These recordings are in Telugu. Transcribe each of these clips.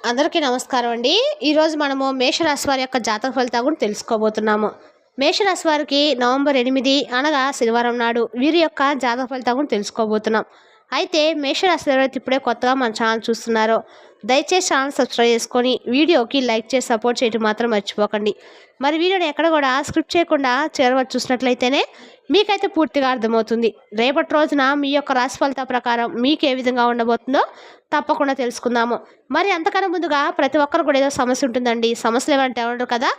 అందరికీ నమస్కారం అండి. ఈరోజు మనము మేషరాశి వారి యొక్క జాతక ఫలితాల గురించి తెలుసుకోబోతున్నాము. మేషరాశి వారికి నవంబర్ 8 అనగా శనివారం నాడు వీరి యొక్క జాతక ఫలితాల గురించి తెలుసుకోబోతున్నాం. అయితే మేషరాశి ఎవరైతే ఇప్పుడే కొత్తగా మన ఛానల్ చూస్తున్నారో దయచేసి ఛానల్ సబ్స్క్రైబ్ చేసుకొని వీడియోకి లైక్ చేసి సపోర్ట్ చేయడం మాత్రం మర్చిపోకండి. మరి వీడియోని ఎక్కడ కూడా స్క్రిప్ట్ చేయకుండా చివరి చూసినట్లయితేనే మీకైతే పూర్తిగా అర్థమవుతుంది. రేపటి రోజున మీ యొక్క రాశి ఫలితాల ప్రకారం మీకు ఏ విధంగా ఉండబోతుందో తప్పకుండా తెలుసుకుందాము. మరి అంతకన్నా ముందుగా ప్రతి ఒక్కరు కూడా ఏదో సమస్య ఉంటుందండి. సమస్యలు ఏమంటే ఉండరు కదా,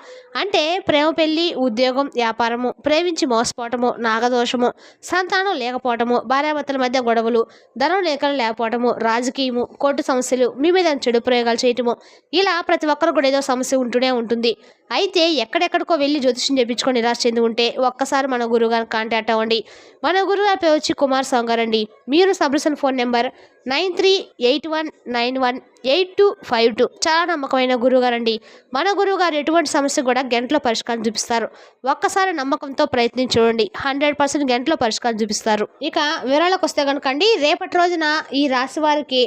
అంటే ప్రేమ, పెళ్లి, ఉద్యోగం, వ్యాపారము, ప్రేమించి మోసపోవటము, నాగదోషము, సంతానం లేకపోవటము, భార్యాభర్తల మధ్య గొడవలు, ధనం లేకపోవటము, రాజకీయము, కోర్టు సమస్యలు, మీ మీద చెడు ప్రయోగాలు చేయటము, ఇలా ప్రతి ఒక్కరు కూడా ఏదో సమస్య ఉంటూనే ఉంటుంది. అయితే ఎక్కడెక్కడికో వెళ్ళి జ్యోతిష్యం చేయించుకొని నిరాశ చెంది ఉంటే ఒక్కసారి మన గురువుగారిని కాంటాక్ట్ అవ్వండి. మన గురువుగారి పేరు వచ్చి కుమార్ స్వామి గారు అండి. మీరు సబ్రిసన్ ఫోన్ నెంబర్ 9381918252. చాలా నమ్మకమైన గురువుగారు అండి. మన గురువుగారు ఎటువంటి సమస్య కూడా గంటలో పరిష్కారం చూపిస్తారు. ఒక్కసారి నమ్మకంతో ప్రయత్నించి చూడండి, 100% గంటలో పరిష్కారం చూపిస్తారు. ఇక వివరాలకు వస్తే కనుకండి, రేపటి రోజున ఈ రాశి వారికి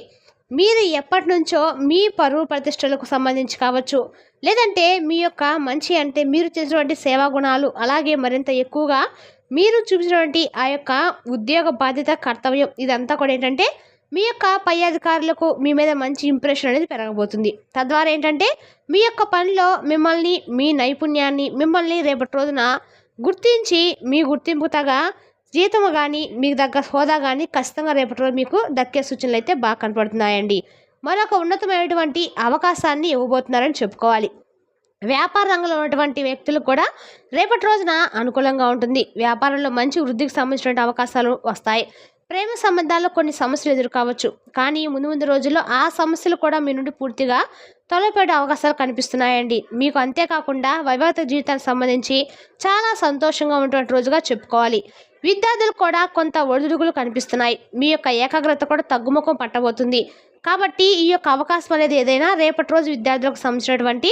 మీరు ఎప్పటి నుంచో మీ పరువు ప్రతిష్టలకు సంబంధించి కావచ్చు, లేదంటే మీ యొక్క మంచి అంటే మీరు చేసినటువంటి సేవా గుణాలు, అలాగే మరింత ఎక్కువగా మీరు చూపించినటువంటి ఆ యొక్క ఉద్యోగ బాధ్యత, కర్తవ్యం, ఇదంతా కూడా ఏంటంటే మీ యొక్క పై అధికారులకు మీ మీద మంచి ఇంప్రెషన్ అనేది పెరగబోతుంది. తద్వారా ఏంటంటే మీ యొక్క పనిలో మిమ్మల్ని, మీ నైపుణ్యాన్ని, మిమ్మల్ని రేపటి రోజున గుర్తించి మీ గుర్తింపు తగ్గ జీతము కానీ మీకు తగ్గ హోదా కానీ ఖచ్చితంగా రేపటి రోజు మీకు దక్కే సూచనలు అయితే బాగా కనపడుతున్నాయండి. మరొక ఉన్నతమైనటువంటి అవకాశాన్ని ఇవ్వబోతున్నారని చెప్పుకోవాలి. వ్యాపార రంగంలో ఉన్నటువంటి వ్యక్తులకు కూడా రేపటి రోజున అనుకూలంగా ఉంటుంది. వ్యాపారంలో మంచి వృద్ధికి సంబంధించిన అవకాశాలు వస్తాయి. ప్రేమ సంబంధాల్లో కొన్ని సమస్యలు ఎదురు కావచ్చు, కానీ ముందు రోజుల్లో ఆ సమస్యలు కూడా మీ నుండి పూర్తిగా తొలగిపోయే అవకాశాలు కనిపిస్తున్నాయండి. మీకు అంతేకాకుండా వైవాహిక జీవితానికి సంబంధించి చాలా సంతోషంగా ఉన్నటువంటి రోజుగా చెప్పుకోవాలి. విద్యార్థులు కూడా కొంత ఒడిదుడుకులు కనిపిస్తున్నాయి. మీ యొక్క ఏకాగ్రత కూడా తగ్గుముఖం పట్టబోతుంది. కాబట్టి ఈ యొక్క అవకాశం అనేది ఏదైనా రేపటి రోజు విద్యార్థులకు సంబంధించినటువంటి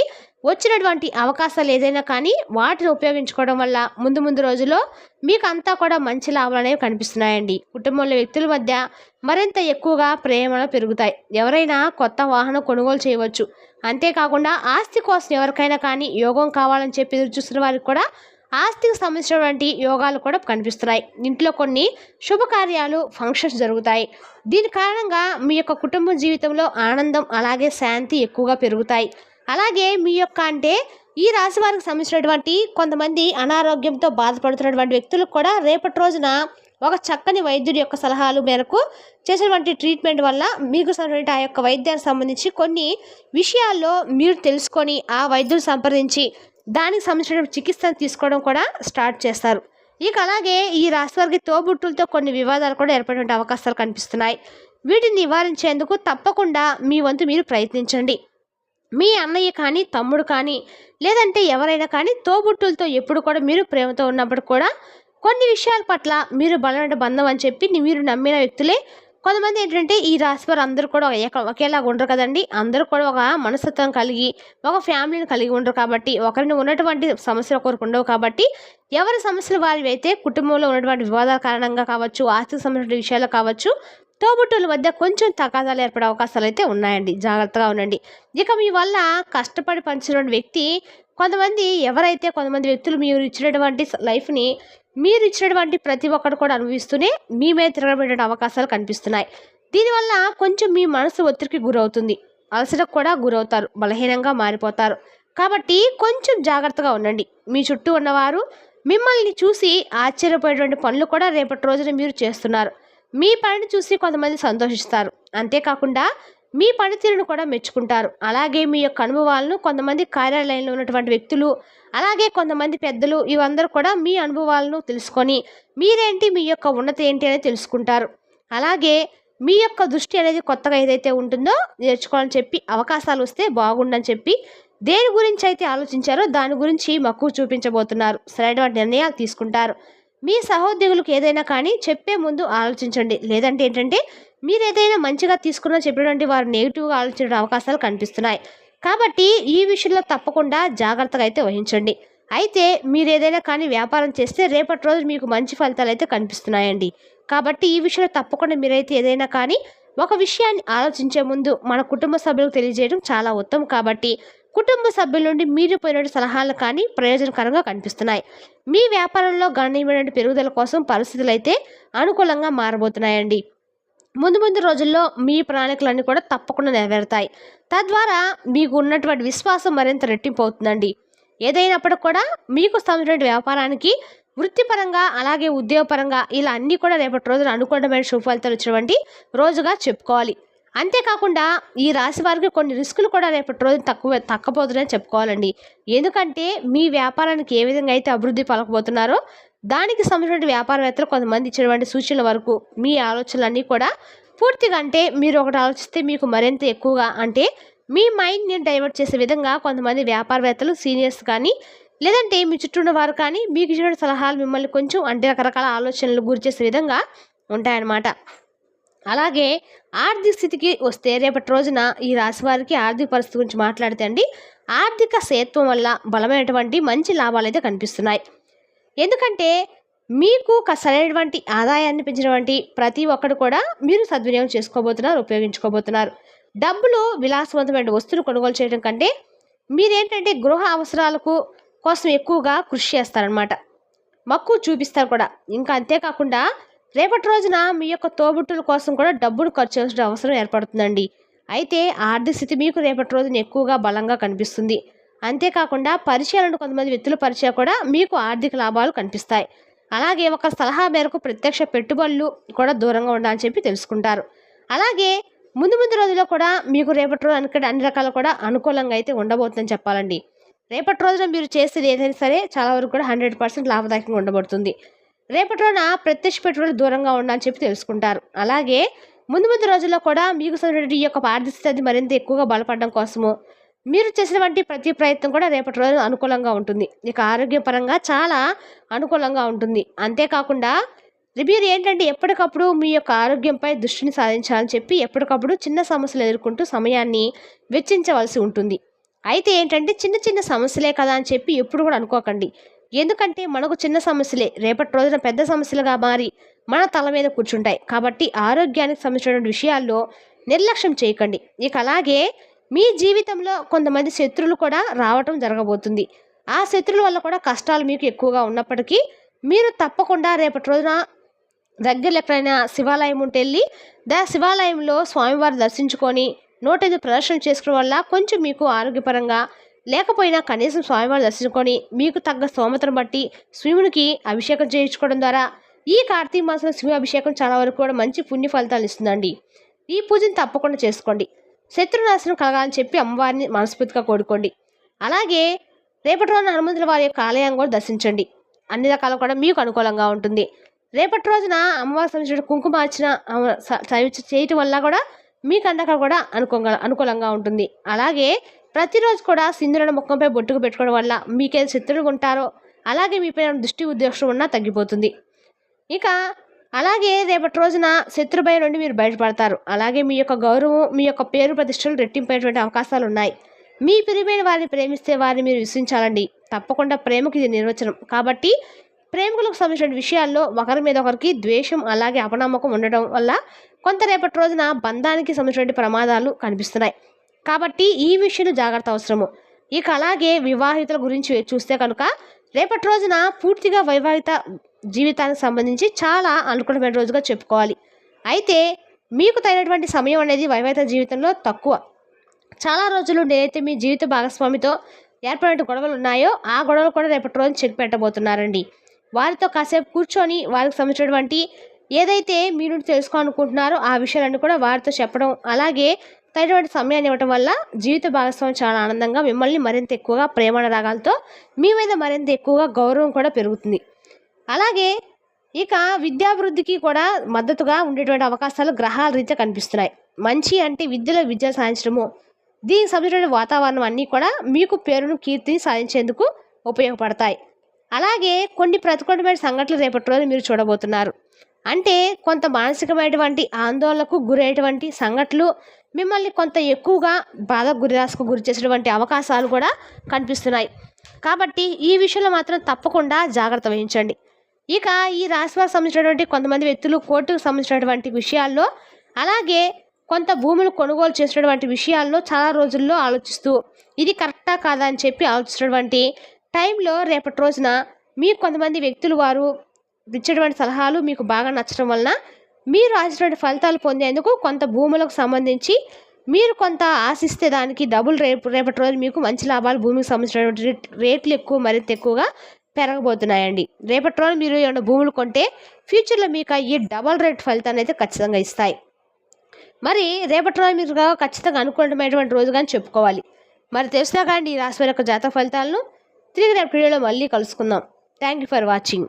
వచ్చినటువంటి అవకాశాలు ఏదైనా కానీ వాటిని ఉపయోగించుకోవడం వల్ల ముందు రోజుల్లో మీకు అంతా కూడా మంచి లాభాలు అనేవి కనిపిస్తున్నాయండి. కుటుంబంలో వ్యక్తుల మధ్య మరింత ఎక్కువగా ప్రేమలు పెరుగుతాయి. ఎవరైనా కొత్త వాహనం కొనుగోలు చేయవచ్చు. అంతేకాకుండా ఆస్తి కోసం ఎవరికైనా కానీ యోగం కావాలని చెప్పి ఎదురు చూస్తున్న వారికి కూడా ఆస్తికి సంబంధించినటువంటి యోగాలు కూడా కనిపిస్తున్నాయి. ఇంట్లో కొన్ని శుభకార్యాలు, ఫంక్షన్స్ జరుగుతాయి. దీని కారణంగా మీ యొక్క కుటుంబ జీవితంలో ఆనందం, అలాగే శాంతి ఎక్కువగా పెరుగుతాయి. అలాగే మీ యొక్క అంటే ఈ రాశి వారికి సంబంధించినటువంటి కొంతమంది అనారోగ్యంతో బాధపడుతున్నటువంటి వ్యక్తులకు కూడా రేపటి రోజున ఒక చక్కని వైద్యుడి యొక్క సలహాలు మేరకు చేసినటువంటి ట్రీట్మెంట్ వల్ల మీకు ఆ యొక్క వైద్యానికి సంబంధించి కొన్ని విషయాల్లో మీరు తెలుసుకొని ఆ వైద్యుని సంప్రదించి దానికి సంబంధించిన చికిత్సను తీసుకోవడం కూడా స్టార్ట్ చేస్తారు. ఇక అలాగే ఈ రాశి వారికి తోబుట్టులతో కొన్ని వివాదాలు కూడా ఏర్పడే అవకాశాలు కనిపిస్తున్నాయి. వీటిని నివారించేందుకు తప్పకుండా మీ వంతు మీరు ప్రయత్నించండి. మీ అన్నయ్య కానీ, తమ్ముడు కానీ, లేదంటే ఎవరైనా కానీ తోబుట్టులతో ఎప్పుడు కూడా మీరు ప్రేమతో ఉన్నప్పుడు కూడా కొన్ని విషయాల పట్ల మీరు బలమైన బంధం అని చెప్పి మీరు నమ్మిన వ్యక్తులే కొంతమంది ఏంటంటే ఈ రాశి వారు అందరూ కూడా ఒకేలాగా ఉండరు కదండి. అందరూ కూడా ఒక మనస్తత్వం కలిగి ఒక ఫ్యామిలీని కలిగి ఉండరు. కాబట్టి ఒకరిని ఉన్నటువంటి సమస్యలు ఒకరికి ఉండవు. కాబట్టి ఎవరి సమస్యలు వారివి అయితే కుటుంబంలో ఉన్నటువంటి వివాదాల కారణంగా కావచ్చు, ఆస్తికి సంబంధించిన విషయాలు కావచ్చు, తోబుట్టుల మధ్య కొంచెం తగాదాలు ఏర్పడే అవకాశాలు అయితే ఉన్నాయండి. జాగ్రత్తగా ఉండండి. ఇక మీ వల్ల కష్టపడి పనిచేసిన వ్యక్తి కొంతమంది వ్యక్తులు మీరు ఇచ్చినటువంటి లైఫ్ని మీరు ఇచ్చినటువంటి ప్రతి ఒక్కరు కూడా అనుభవిస్తూనే మీ మీద తిరగబడే అవకాశాలు కనిపిస్తున్నాయి. దీనివల్ల కొంచెం మీ మనసు ఒత్తిడికి గురవుతుంది. అలసటకు కూడా గురవుతారు. బలహీనంగా మారిపోతారు. కాబట్టి కొంచెం జాగ్రత్తగా ఉండండి. మీ చుట్టూ ఉన్నవారు మిమ్మల్ని చూసి ఆశ్చర్యపోయేటువంటి పనులు కూడా రేపటి రోజున మీరు చేస్తున్నారు. మీ పనిని చూసి కొంతమంది సంతోషిస్తారు. అంతేకాకుండా మీ పనితీరును కూడా మెచ్చుకుంటారు. అలాగే మీ యొక్క అనుభవాలను కొంతమంది కార్యాలయంలో ఉన్నటువంటి వ్యక్తులు, అలాగే కొంతమంది పెద్దలు, ఇవందరూ కూడా మీ అనుభవాలను తెలుసుకొని మీరేంటి, మీ యొక్క ఉన్నతి ఏంటి అనేది తెలుసుకుంటారు. అలాగే మీ యొక్క దృష్టి అనేది కొత్తగా ఏదైతే ఉంటుందో నేర్చుకోవాలని చెప్పి అవకాశాలు వస్తే బాగుండని చెప్పి దేని గురించి అయితే ఆలోచించారో దాని గురించి మక్కువ చూపించబోతున్నారు. సరైన నిర్ణయాలు తీసుకుంటారు. మీ సహోద్యోగులకు ఏదైనా కానీ చెప్పే ముందు ఆలోచించండి. లేదంటే ఏంటంటే మీరు ఏదైనా మంచిగా తీసుకున్నా చెప్పినటువంటి వారు నెగిటివ్గా ఆలోచించే అవకాశాలు కనిపిస్తున్నాయి. కాబట్టి ఈ విషయంలో తప్పకుండా జాగ్రత్తగా అయితే వహించండి. అయితే మీరు ఏదైనా కానీ వ్యాపారం చేస్తే రేపటి రోజు మీకు మంచి ఫలితాలు అయితే కనిపిస్తున్నాయండి. కాబట్టి ఈ విషయంలో తప్పకుండా మీరైతే ఏదైనా కానీ ఒక విషయాన్ని ఆలోచించే ముందు మన కుటుంబ సభ్యులకు తెలియజేయడం చాలా ఉత్తమం. కాబట్టి కుటుంబ సభ్యుల నుండి మీరు పోయినటువంటి సలహాలు కానీ ప్రయోజనకరంగా కనిపిస్తున్నాయి. మీ వ్యాపారంలో గణనీయమైన పెరుగుదల కోసం పరిస్థితులు అయితే అనుకూలంగా మారబోతున్నాయండి. ముందు ముందు రోజుల్లో మీ ప్రణాళికలన్నీ కూడా తప్పకుండా నెరవేరుతాయి. తద్వారా మీకు ఉన్నటువంటి విశ్వాసం మరింత రెట్టింపు అవుతుందండి. ఏదైనప్పటికి కూడా మీకు సంబంధించిన వ్యాపారానికి వృత్తిపరంగా అలాగే ఉద్యోగపరంగా ఇలా అన్నీ కూడా రేపటి రోజున అనుకూలమైన శుభ ఫలితాలు వచ్చినటువంటి రోజుగా చెప్పుకోవాలి. అంతేకాకుండా ఈ రాశి వారికి కొన్ని రిస్కులు కూడా రేపటి రోజు తక్కపోతున్నాయని చెప్పుకోవాలండి. ఎందుకంటే మీ వ్యాపారానికి ఏ విధంగా అయితే అభివృద్ధి పలకబోతున్నారో దానికి సంబంధించిన వ్యాపారవేత్తలు కొంతమంది ఇచ్చినటువంటి సూచనల వరకు మీ ఆలోచనలన్నీ కూడా పూర్తిగా, అంటే మీరు ఒకటి ఆలోచిస్తే మీకు మరింత ఎక్కువగా, అంటే మీ మైండ్ని డైవర్ట్ చేసే విధంగా కొంతమంది వ్యాపారవేత్తలు సీనియర్స్ కానీ లేదంటే మీ చుట్టూ ఉన్న వారు కానీ మీకు ఇచ్చిన సలహాలు మిమ్మల్ని కొంచెం అంటే రకరకాల ఆలోచనలు గురి చేసే విధంగా ఉంటాయన్నమాట. అలాగే ఆర్థిక స్థితికి వస్తే రేపటి రోజున ఈ రాశి వారికి ఆర్థిక పరిస్థితి గురించి మాట్లాడితే అండి, ఆర్థిక స్థిరత్వం వల్ల బలమైనటువంటి మంచి లాభాలు అయితే కనిపిస్తున్నాయి. ఎందుకంటే మీకు సరైనటువంటి ఆదాయాన్ని పెంచినటువంటి ప్రతి ఒక్కరు కూడా మీరు సద్వినియోగం చేసుకోబోతున్నారు, ఉపయోగించుకోబోతున్నారు. డబ్బులు విలాసవంతమైన వస్తువులు కొనుగోలు చేయడం కంటే మీరేంటంటే గృహ అవసరాలకు కోసం ఎక్కువగా కృషి చేస్తారనమాట, మక్కువ చూపిస్తారు కూడా. ఇంకా అంతేకాకుండా రేపటి రోజున మీ యొక్క తోబుట్టుల కోసం కూడా డబ్బులు ఖర్చు చేయాల్సిన అవసరం ఏర్పడుతుందండి. అయితే ఆర్థిక స్థితి మీకు రేపటి రోజున ఎక్కువగా బలంగా కనిపిస్తుంది. అంతేకాకుండా పరిచయాలను కొంతమంది వ్యక్తుల పరిచయం కూడా మీకు ఆర్థిక లాభాలు కనిపిస్తాయి. అలాగే ఒక సలహా మేరకు ప్రత్యక్ష పెట్టుబడులు కూడా దూరంగా ఉండాలని చెప్పి తెలుసుకుంటారు. అలాగే ముందు ముందు రోజుల్లో కూడా మీకు రేపటి రోజు అన్ని రకాలు కూడా అనుకూలంగా అయితే ఉండబోతుందని చెప్పాలండి. రేపటి రోజున మీరు చేసేది ఏదైనా సరే చాలా వరకు కూడా 100% లాభదాయకంగా ఉండబడుతుంది. రేపటి రోజున ప్రత్యక్ష పెట్టుబడులు దూరంగా ఉండాలని చెప్పి తెలుసుకుంటారు. అలాగే ముందు ముందు రోజుల్లో కూడా మీకు ఈ యొక్క ఆర్థిక స్థితి మరింత ఎక్కువగా బలపడడం కోసము మీరు చేసినటువంటి ప్రతి ప్రయత్నం కూడా రేపటి రోజు అనుకూలంగా ఉంటుంది. ఇక ఆరోగ్యపరంగా చాలా అనుకూలంగా ఉంటుంది. అంతేకాకుండా మీరు ఏంటంటే ఎప్పటికప్పుడు మీ యొక్క ఆరోగ్యంపై దృష్టిని సాధించాలని చెప్పి ఎప్పటికప్పుడు చిన్న సమస్యలు ఎదుర్కొంటూ సమయాన్ని వెచ్చించవలసి ఉంటుంది. అయితే ఏంటంటే చిన్న చిన్న సమస్యలే కదా అని చెప్పి ఎప్పుడు కూడా అనుకోకండి. ఎందుకంటే మనకు చిన్న సమస్యలే రేపటి రోజున పెద్ద సమస్యలుగా మారి మన తల మీద కూర్చుంటాయి. కాబట్టి ఆరోగ్యానికి సంబంధించిన విషయాల్లో నిర్లక్ష్యం చేయకండి. ఇక అలాగే మీ జీవితంలో కొంతమంది శత్రువులు కూడా రావటం జరగబోతుంది. ఆ శత్రువుల వల్ల కూడా కష్టాలు మీకు ఎక్కువగా ఉన్నప్పటికీ మీరు తప్పకుండా రేపటి రోజున దగ్గరలో ఎక్కడైనా శివాలయం ఉంటే వెళ్ళి శివాలయంలో స్వామివారి దర్శించుకొని 108 ప్రదర్శన చేసుకోవడం వల్ల కొంచెం మీకు ఆరోగ్యపరంగా లేకపోయినా కనీసం స్వామివారి దర్శించుకొని మీకు తగ్గ స్తోమతను బట్టి శివునికి అభిషేకం చేయించుకోవడం ద్వారా ఈ కార్తీక మాసంలో శివ అభిషేకం చాలా వరకు కూడా మంచి పుణ్య ఫలితాలు ఇస్తుందండి. ఈ పూజను తప్పకుండా చేసుకోండి. శత్రునాశనం కలగాలని చెప్పి అమ్మవారిని మనస్ఫూర్తిగా కోరుకోండి. అలాగే రేపటి రోజున హనుమంతుల వారి యొక్క ఆలయం కూడా దర్శించండి. అన్ని రకాలు కూడా మీకు అనుకూలంగా ఉంటుంది. రేపటి రోజున అమ్మవారి సంబంధించిన కుంకుమార్చన చేయటం వల్ల కూడా మీకు అందక కూడా అనుకూలంగా ఉంటుంది. అలాగే ప్రతిరోజు కూడా సింధూరాన్ని ముఖంపై బొట్టుకు పెట్టుకోవడం వల్ల మీకేది శత్రువులు ఉంటారో అలాగే మీపై దృష్టి ఉద్దేశం ఉన్నా తగ్గిపోతుంది. ఇక అలాగే రేపటి రోజున శత్రుభయం నుండి మీరు బయటపడతారు. అలాగే మీ యొక్క గౌరవం, మీ యొక్క పేరు ప్రతిష్టలు రెట్టింపేటువంటి అవకాశాలు ఉన్నాయి. మీ ప్రియమైన వారిని ప్రేమిస్తే వారిని మీరు విశ్వసించాలండి. తప్పకుండా ప్రేమకు ఇది నిర్వచనం. కాబట్టి ప్రేమికులకు సంబంధించిన విషయాల్లో ఒకరి మీద ఒకరికి ద్వేషం అలాగే అపనమ్మకం ఉండడం వల్ల కొంత రేపటి రోజున బంధానికి సంబంధించిన ప్రమాదాలు కనిపిస్తున్నాయి. కాబట్టి ఈ విషయంలో జాగ్రత్త అవసరము. ఇక అలాగే వివాహితుల గురించి చూస్తే కనుక రేపటి రోజున పూర్తిగా వైవాహిక జీవితానికి సంబంధించి చాలా అనుకూలమైన రోజుగా చెప్పుకోవాలి. అయితే మీకు తగినటువంటి సమయం అనేది వైవాహిక జీవితంలో తక్కువ. చాలా రోజులు నేనైతే మీ జీవిత భాగస్వామితో ఏర్పడిన గొడవలు ఉన్నాయో ఆ గొడవలు కూడా రేపటి రోజు చెక్ పెట్టబోతున్నారండి. వారితో కాసేపు కూర్చొని వారికి సంబంధించినటువంటి ఏదైతే మీరు తెలుసుకోవాలనుకుంటున్నారో ఆ విషయాలన్నీ కూడా వారితో చెప్పడం, అలాగే తగినటువంటి సమయాన్ని ఇవ్వడం వల్ల జీవిత భాగస్వామి చాలా ఆనందంగా మిమ్మల్ని మరింత ఎక్కువగా ప్రేమానురాగాలతో మీ మీద మరింత ఎక్కువగా గౌరవం కూడా పెరుగుతుంది. అలాగే ఇక విద్యాభివృద్ధికి కూడా మద్దతుగా ఉండేటువంటి అవకాశాలు గ్రహాల రీత్యా కనిపిస్తున్నాయి. మంచి అంటే విద్య సాధించడము, దీనికి సంబంధించిన వాతావరణం అన్నీ కూడా మీకు పేరును కీర్తిని సాధించేందుకు ఉపయోగపడతాయి. అలాగే కొన్ని ప్రతికూలమైన సంఘటనలు రేపటి రోజు మీరు చూడబోతున్నారు. అంటే కొంత మానసికమైనటువంటి ఆందోళనకు గురైనటువంటి సంఘటనలు మిమ్మల్ని కొంత ఎక్కువగా నిరాశకు గురి చేసేటువంటి అవకాశాలు కూడా కనిపిస్తున్నాయి. కాబట్టి ఈ విషయంలో మాత్రం తప్పకుండా జాగ్రత్త వహించండి. ఇక ఈ రాశి వారికి సంబంధించినటువంటి కొంతమంది వ్యక్తులు కోర్టుకు సంబంధించినటువంటి విషయాల్లో అలాగే కొంత భూములు కొనుగోలు చేసినటువంటి విషయాలను చాలా రోజుల్లో ఆలోచిస్తూ ఇది కరెక్టా కాదా అని చెప్పి ఆలోచించినటువంటి టైంలో రేపటి రోజున మీకు కొంతమంది వ్యక్తులు వారు ఇచ్చేటువంటి సలహాలు మీకు బాగా నచ్చడం వలన మీరు ఆశించినటువంటి ఫలితాలు పొందేందుకు కొంత భూములకు సంబంధించి మీరు కొంత ఆశిస్తే దానికి డబుల్ రేపటి రోజు మీకు మంచి లాభాలు భూమికి సంబంధించినటువంటి రేట్లు ఎక్కువ మరింత ఎక్కువగా పెరగబోతున్నాయండి. రేపటి రోజు మీరు ఏమైనా భూములు కొంటే ఫ్యూచర్లో మీకు ఈ డబల్ రేట్ ఫలితాన్ని అయితే ఖచ్చితంగా ఇస్తాయి. మరి రేపటి రోజు మీరు ఖచ్చితంగా అనుకూలమైనటువంటి రోజుగా చెప్పుకోవాలి. మరి తెలిసినా కానీ ఈ రాశి వారి యొక్క జాతక ఫలితాలను తిరిగి రేపు వీడియోలో మళ్ళీ కలుసుకుందాం. Thank you for watching.